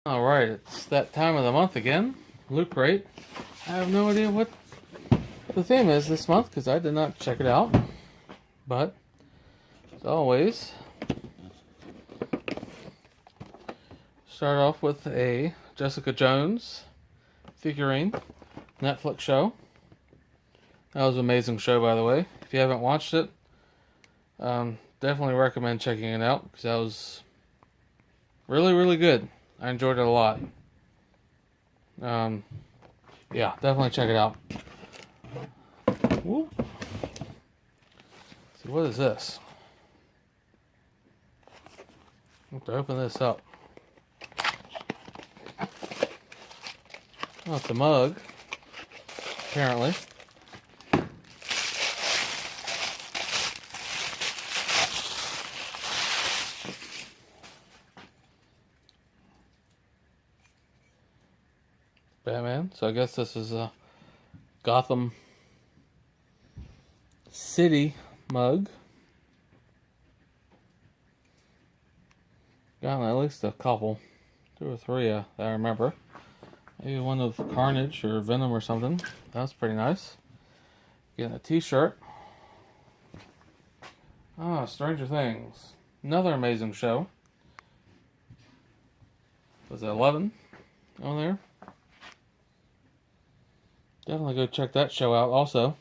Alright, it's that time of the month again. Loot Crate. I have no idea what the theme is this month because I did not check it out. But, as always, start off with a Jessica Jones figurine Netflix show. That was an amazing show, by the way. If you haven't watched it, definitely recommend checking it out because that was really, really good. I enjoyed it a lot. Yeah, definitely check it out. Woo. See, what is this? I have to open this up. Oh, it's a mug, apparently. Batman. So I guess this is a Gotham City mug. Got at least a couple, 2 or 3 that I remember. Maybe one of Carnage or Venom or something. That's pretty nice. Getting a t-shirt. Ah, Stranger Things. Another amazing show. Was it 11 on there? Definitely go check that show out also.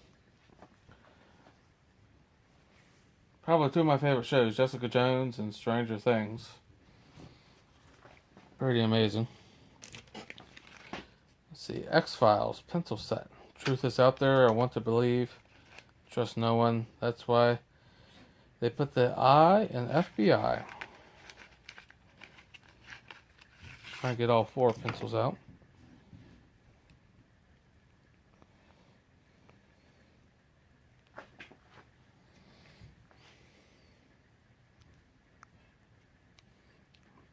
Probably 2 of my favorite shows, Jessica Jones and Stranger Things. Pretty amazing. Let's see, X-Files pencil set. Truth is out there, I want to believe. Trust no one. That's why they put the I in FBI. Trying to get all 4 pencils out.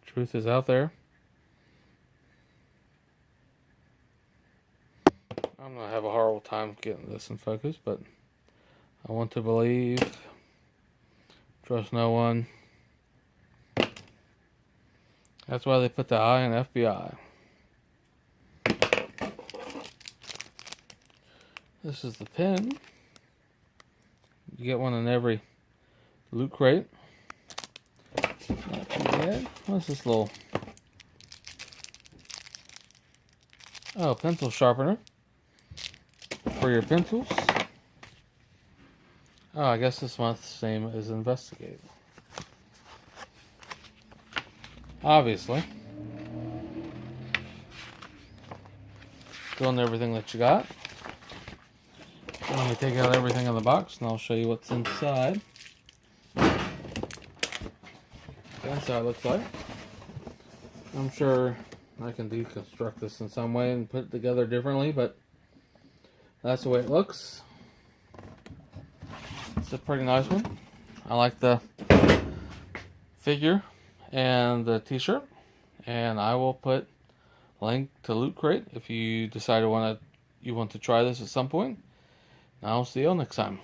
Truth is out there. I'm going to have a horrible time getting this in focus, but I want to believe. Trust no one. That's why they put the I in FBI. This is the pen. You get one in every Loot Crate. Not too bad. What's this little... Oh, pencil sharpener. For your pencils. Oh, I guess this month's theme is Investigate. Obviously. Doing everything that you got. Let me take out everything in the box and I'll show you what's inside. The inside looks like. I'm sure I can deconstruct this in some way and put it together differently, but that's the way it looks. It's a pretty nice one. I like the figure and the t-shirt, and I will put a link to Loot Crate if you decide you want to try this at some point. I'll see you all next time.